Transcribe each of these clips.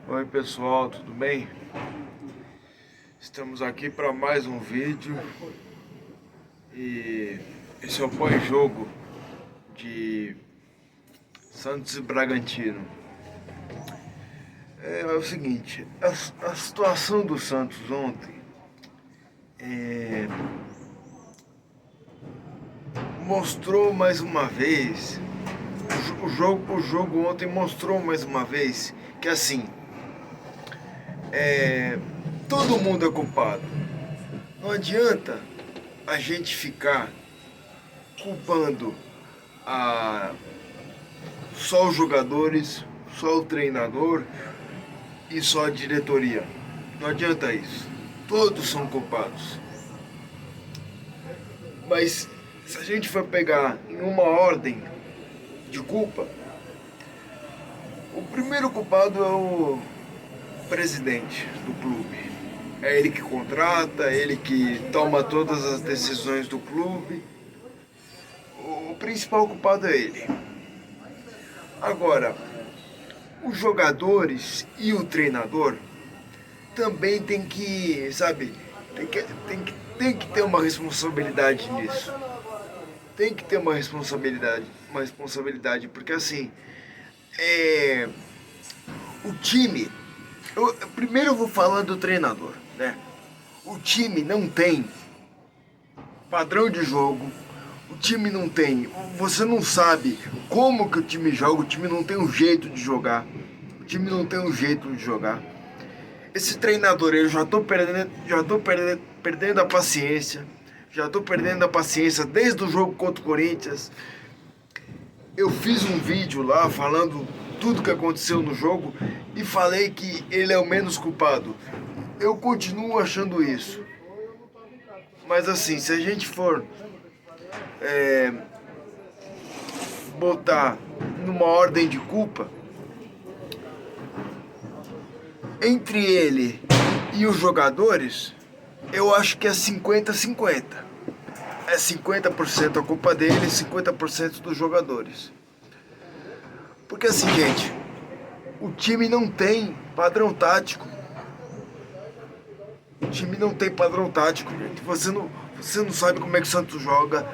Oi pessoal, tudo bem? Estamos aqui para mais um vídeo e esse é o pós-jogo de Santos e Bragantino. É o seguinte, a situação do Santos ontem mostrou mais uma vez, o jogo ontem mostrou mais uma vez que assim, todo mundo é culpado. Não adianta a gente ficar culpando a, só os jogadores, só o treinador e só a diretoria. Não adianta isso. Todos são culpados. Mas se a gente for pegar em uma ordem de culpa, o primeiro culpado é o presidente do clube. É ele que contrata, é ele que toma todas as decisões do clube. O principal culpado é ele. Agora, os jogadores e o treinador também tem que, sabe, tem que ter uma responsabilidade nisso. Tem que ter uma responsabilidade, porque assim, o time, primeiro eu vou falar do treinador, né? O time não tem padrão de jogo, o time não tem, você não sabe como que o time joga, o time não tem um jeito de jogar, o time não tem um jeito de jogar. Esse treinador, eu perdendo a paciência, já tô perdendo a paciência desde o jogo contra o Corinthians. Eu fiz um vídeo lá falando tudo que aconteceu no jogo e falei que ele é o menos culpado. Eu continuo achando isso. Mas assim, se a gente for botar numa ordem de culpa, entre ele e os jogadores, eu acho que é 50-50. É 50% a culpa dele e 50% dos jogadores. Porque assim, gente, o time não tem padrão tático. O time não tem padrão tático, gente. Você não sabe como é que o Santos joga.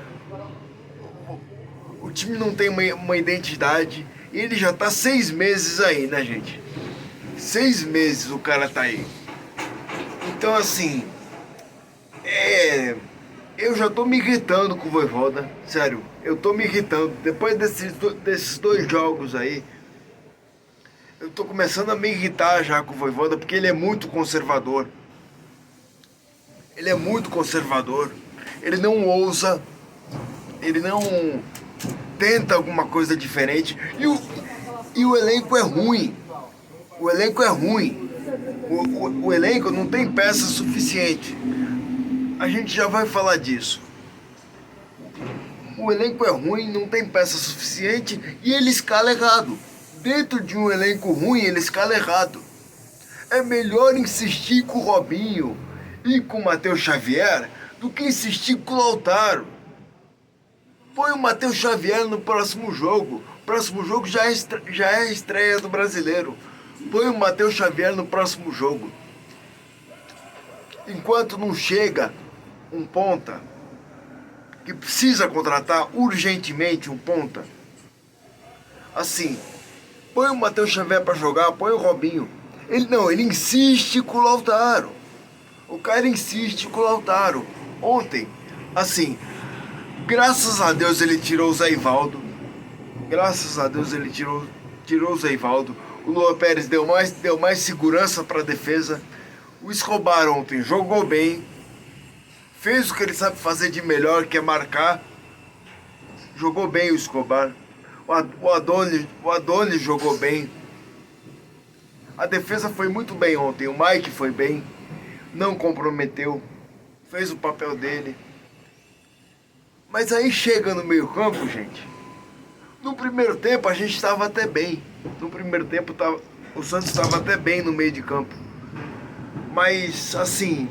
O time não tem uma identidade. E ele já tá 6 meses aí, né, gente? 6 meses o cara tá aí. Então, assim, eu já tô me irritando com o Vojvoda, sério, eu tô me irritando. Depois desses 2 jogos aí, eu tô começando a me irritar já com o Vojvoda, porque ele é muito conservador. Ele é muito conservador, ele não ousa, ele não tenta alguma coisa diferente. E o elenco é ruim, o elenco é ruim, o elenco não tem peça suficiente. A gente já vai falar disso. O elenco é ruim, não tem peça suficiente e ele escala errado. Dentro de um elenco ruim, ele escala errado. É melhor insistir com o Robinho e com o Matheus Xavier do que insistir com o Lautaro. Põe o Matheus Xavier no próximo jogo. O próximo jogo já é a estreia do Brasileiro. Põe o Matheus Xavier no próximo jogo. Enquanto não chega um ponta que precisa contratar urgentemente um ponta, assim, põe o Matheus Xavier para jogar, põe o Robinho. Ele insiste com o Lautaro. O cara insiste com o Lautaro. Ontem, assim, graças a Deus ele tirou o Zé Ivaldo. Graças a Deus ele tirou o Zé Ivaldo. O Luan Pérez deu mais segurança para a defesa. O Escobar ontem jogou bem. Fez o que ele sabe fazer de melhor, que é marcar. Jogou bem o Escobar. O Adonis jogou bem. A defesa foi muito bem ontem. O Mike foi bem. Não comprometeu. Fez o papel dele. Mas aí chega no meio campo, gente. No primeiro tempo a gente estava até bem. No primeiro tempo o Santos estava até bem no meio de campo. Mas assim,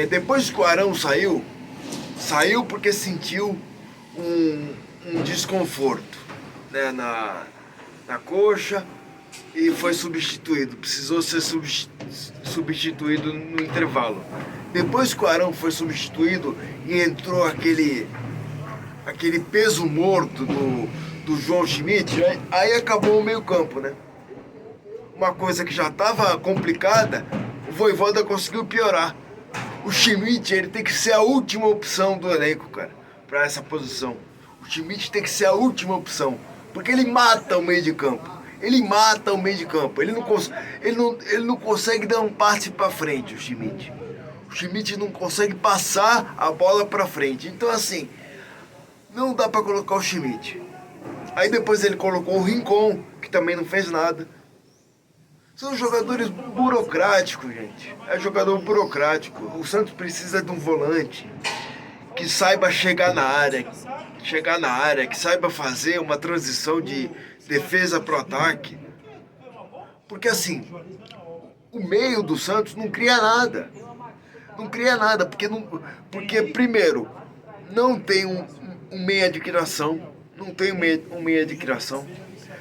depois que o Arão saiu porque sentiu um desconforto, né, na coxa e foi substituído. Precisou ser substituído no intervalo. Depois que o Arão foi substituído e entrou aquele peso morto do João Schmidt, aí acabou o meio campo, né? Uma coisa que já estava complicada, o Vojvoda conseguiu piorar. O Schmidt, ele tem que ser a última opção do elenco, cara, para essa posição. O Schmidt tem que ser a última opção, porque ele mata o meio de campo. Ele mata o meio de campo. Ele não consegue dar um passe para frente, o Schmidt. O Schmidt não consegue passar a bola para frente. Então, assim, não dá para colocar o Schmidt. Aí depois ele colocou o Rincon, que também não fez nada. São jogadores burocráticos, gente. É jogador burocrático. O Santos precisa de um volante que saiba chegar na área, que saiba fazer uma transição de defesa para o ataque. Porque assim, o meio do Santos não cria nada. Não cria nada, porque primeiro, não tem um meia de criação. Não tem um meia de criação.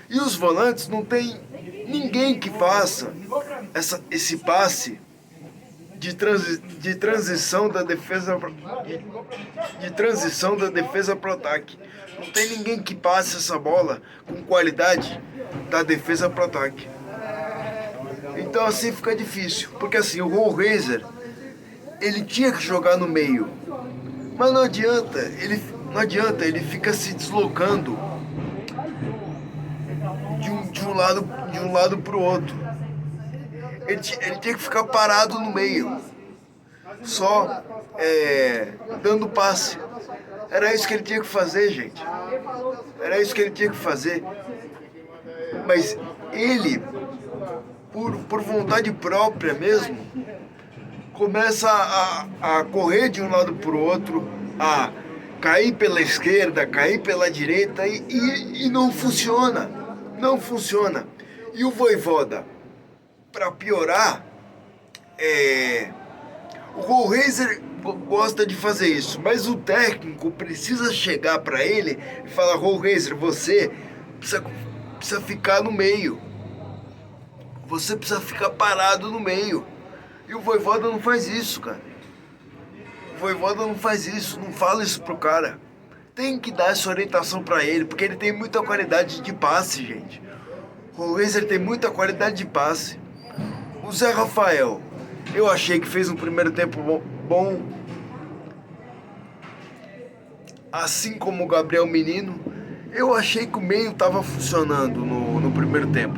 E os volantes não tem ninguém que faça esse passe de transição da defesa para o ataque. Não tem ninguém que passe essa bola com qualidade da defesa para o ataque. Então assim fica difícil, porque assim o Rollraiser, ele tinha que jogar no meio, mas não adianta, ele fica se deslocando de um lado para o outro. Ele tinha que ficar parado no meio, só dando passe. Era isso que ele tinha que fazer, gente. Era isso que ele tinha que fazer. Mas ele, por vontade própria mesmo, começa a correr de um lado para o outro, a cair pela esquerda, cair pela direita e não funciona. Não funciona. E o Vojvoda, para piorar, o Rollraiser gosta de fazer isso, mas o técnico precisa chegar para ele e falar: Rollraiser, você precisa ficar no meio. Você precisa ficar parado no meio. E o Vojvoda não faz isso, cara. O Vojvoda não faz isso, não fala isso pro cara. Tem que dar essa orientação para ele, porque ele tem muita qualidade de passe, gente. O Rollraiser tem muita qualidade de passe. O Zé Rafael, eu achei que fez um primeiro tempo bom, assim como o Gabriel Menino. Eu achei que o meio estava funcionando no primeiro tempo.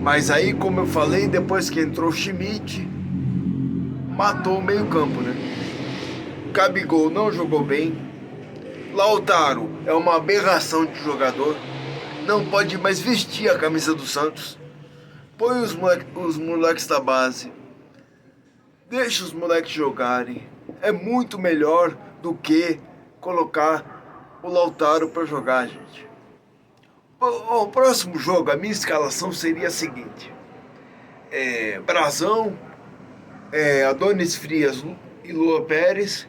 Mas aí, como eu falei, depois que entrou o Schmidt, matou o meio campo, né? Gabigol não jogou bem. Lautaro é uma aberração de jogador. Não pode mais vestir a camisa do Santos. Põe os moleques da base. Deixa os moleques jogarem. É muito melhor do que colocar o Lautaro para jogar, gente. O próximo jogo, a minha escalação seria a seguinte: Brazão, Adonis Frias e Lua Pérez,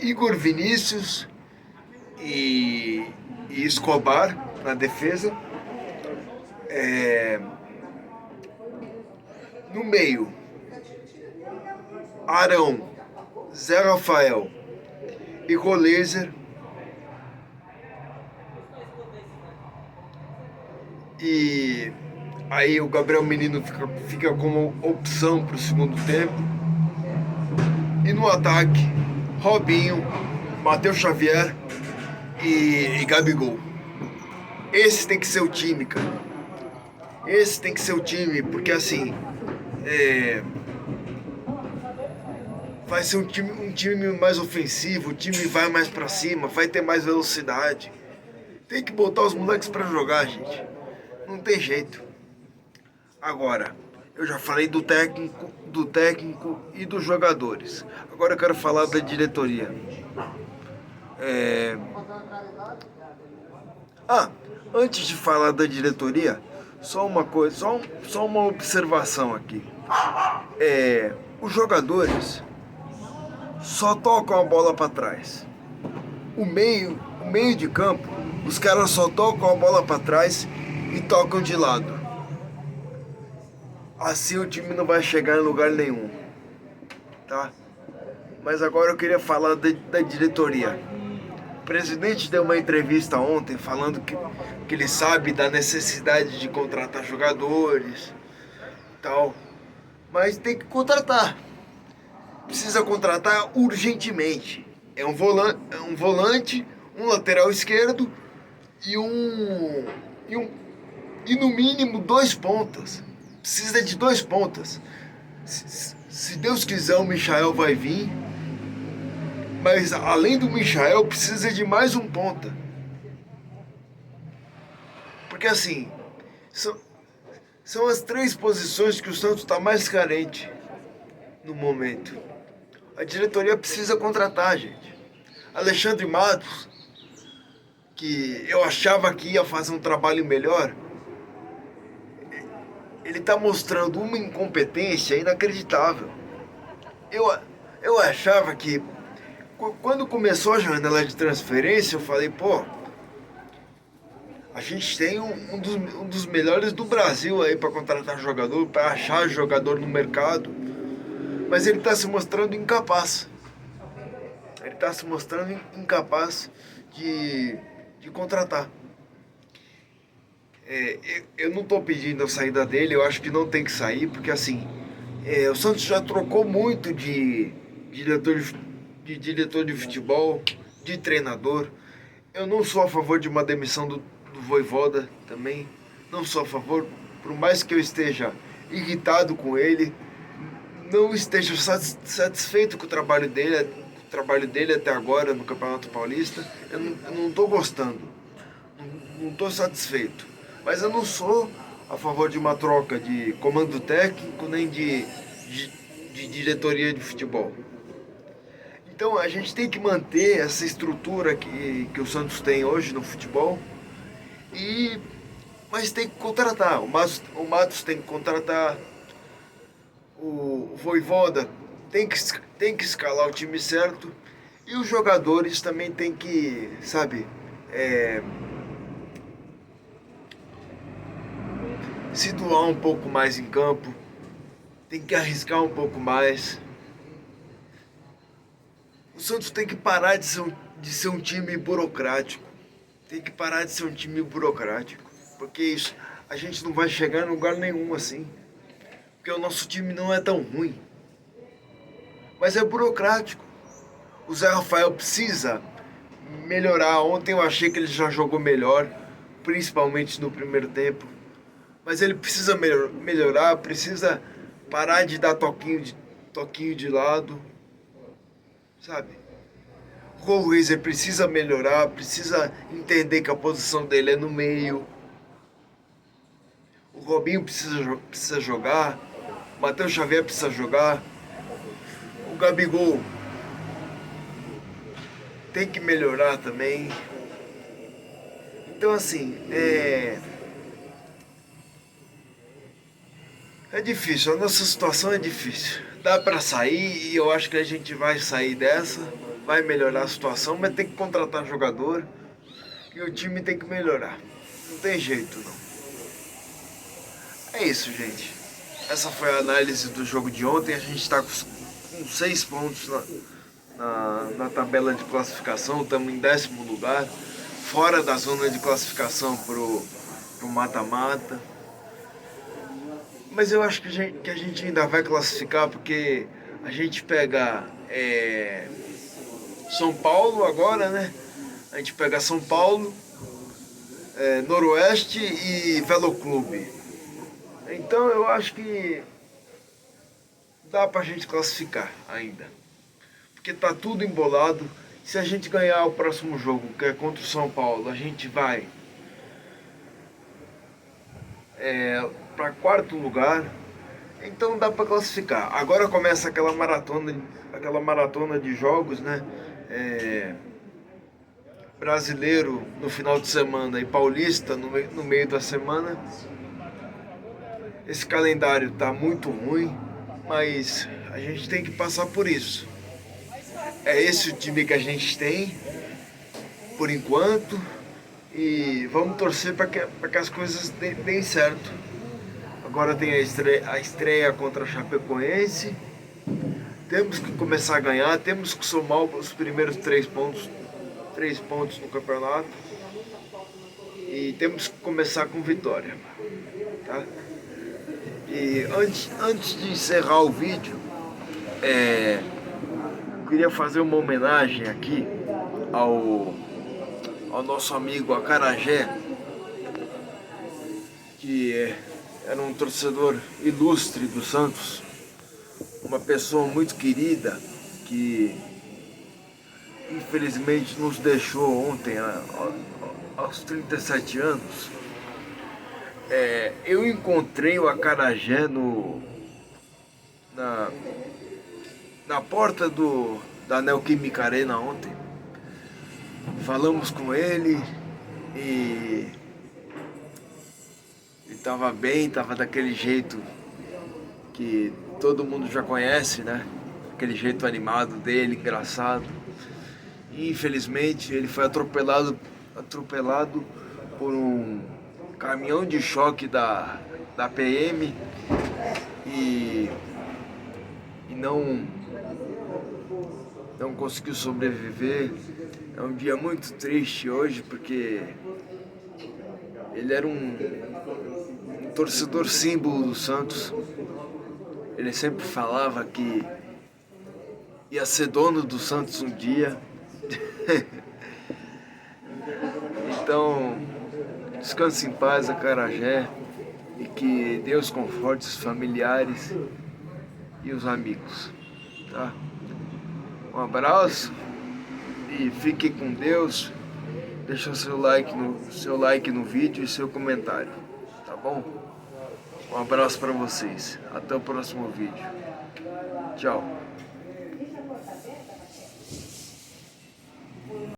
Igor Vinícius e Escobar na defesa. No meio, Arão, Zé Rafael e Rollraiser. E aí o Gabriel Menino fica como opção para o segundo tempo. E no ataque, Robinho, Matheus Xavier e Gabigol. Esse tem que ser o time, cara. Esse tem que ser o time, porque assim, vai ser um time mais ofensivo, o time vai mais pra cima, vai ter mais velocidade. Tem que botar os moleques pra jogar, gente. Não tem jeito. Agora, eu já falei do técnico e dos jogadores. Agora eu quero falar da diretoria. Antes de falar da diretoria, só uma coisa, só uma observação aqui. Os jogadores só tocam a bola para trás. O meio de campo, os caras só tocam a bola para trás e tocam de lado. Assim o time não vai chegar em lugar nenhum, tá? Mas agora eu queria falar da diretoria. O presidente deu uma entrevista ontem falando que ele sabe da necessidade de contratar jogadores e tal, mas tem que contratar. Precisa contratar urgentemente. É um volante, um lateral esquerdo e e um e no mínimo 2 pontas. Precisa de 2 pontas. Se Deus quiser, o Michael vai vir. Mas além do Michael, precisa de mais um ponta. Porque assim, são as 3 posições que o Santos está mais carente no momento. A diretoria precisa contratar, gente. Alexandre Matos, que eu achava que ia fazer um trabalho melhor, ele está mostrando uma incompetência inacreditável. Eu achava que, quando começou a janela de transferência, eu falei, pô, a gente tem um dos melhores do Brasil aí para contratar jogador, para achar jogador no mercado. Mas ele está se mostrando incapaz. Ele está se mostrando incapaz de contratar. Eu não estou pedindo a saída dele, eu acho que não tem que sair, porque assim, o Santos já trocou muito de diretor de futebol, de treinador. Eu não sou a favor de uma demissão do Vojvoda também. Não sou a favor, por mais que eu esteja irritado com ele, não esteja satisfeito com o trabalho dele até agora no Campeonato Paulista. Eu não estou gostando, não estou satisfeito. Mas eu não sou a favor de uma troca de comando técnico nem de diretoria de futebol. Então a gente tem que manter essa estrutura que o Santos tem hoje no futebol, mas tem que contratar. O Matos tem que contratar, o Vojvoda tem que escalar o time certo, e os jogadores também tem que, sabe, se doar um pouco mais em campo, tem que arriscar um pouco mais. O Santos tem que parar de ser um time burocrático. Tem que parar de ser um time burocrático. Porque isso, a gente não vai chegar em lugar nenhum assim. Porque o nosso time não é tão ruim. Mas é burocrático. O Zé Rafael precisa melhorar. Ontem eu achei que ele já jogou melhor, principalmente no primeiro tempo. Mas ele precisa melhorar, precisa parar de dar toquinho de lado, sabe? O Rollraiser precisa melhorar, precisa entender que a posição dele é no meio. O Robinho precisa jogar, o Matheus Xavier precisa jogar, o Gabigol tem que melhorar também. Então assim, é difícil, a nossa situação é difícil. Dá pra sair e eu acho que a gente vai sair dessa, vai melhorar a situação, mas tem que contratar jogador e o time tem que melhorar. Não tem jeito não. É isso, gente. Essa foi a análise do jogo de ontem. A gente está com 6 pontos na tabela de classificação. Estamos em 10º lugar, fora da zona de classificação pro mata-mata. Mas eu acho que a gente ainda vai classificar, porque a gente pega São Paulo agora, né? A gente pega São Paulo, Noroeste e Veloclube. Então eu acho que dá pra gente classificar ainda. Porque tá tudo embolado. Se a gente ganhar o próximo jogo, que é contra o São Paulo, a gente vai para 4º lugar. Então dá para classificar. Agora começa aquela maratona de jogos, né? Brasileiro no final de semana e paulista no meio da semana. Esse calendário tá muito ruim, mas a gente tem que passar por isso. É esse o time que a gente tem, por enquanto, E vamos torcer para que as coisas deem certo. Agora tem a estreia contra a Chapecoense. Temos que começar a ganhar, temos que somar os primeiros 3 pontos no campeonato. E temos que começar com vitória. Tá? E antes de encerrar o vídeo, eu queria fazer uma homenagem aqui ao nosso amigo Acarajé, que era um torcedor ilustre do Santos, uma pessoa muito querida, que infelizmente nos deixou ontem aos 37 anos. Eu encontrei o Acarajé na porta da Neoquímica Arena ontem. Falamos com ele e estava bem, estava daquele jeito que todo mundo já conhece, né? Aquele jeito animado dele, engraçado. E infelizmente ele foi atropelado por um caminhão de choque da PM e não conseguiu sobreviver. É um dia muito triste hoje, porque ele era um torcedor símbolo do Santos. Ele sempre falava que ia ser dono do Santos um dia. Então, descanse em paz, Acarajé, e que Deus conforte os familiares e os amigos, tá? Um abraço e fique com Deus. Deixa o seu like no vídeo e seu comentário, tá bom? Um abraço para vocês. Até o próximo vídeo. Tchau.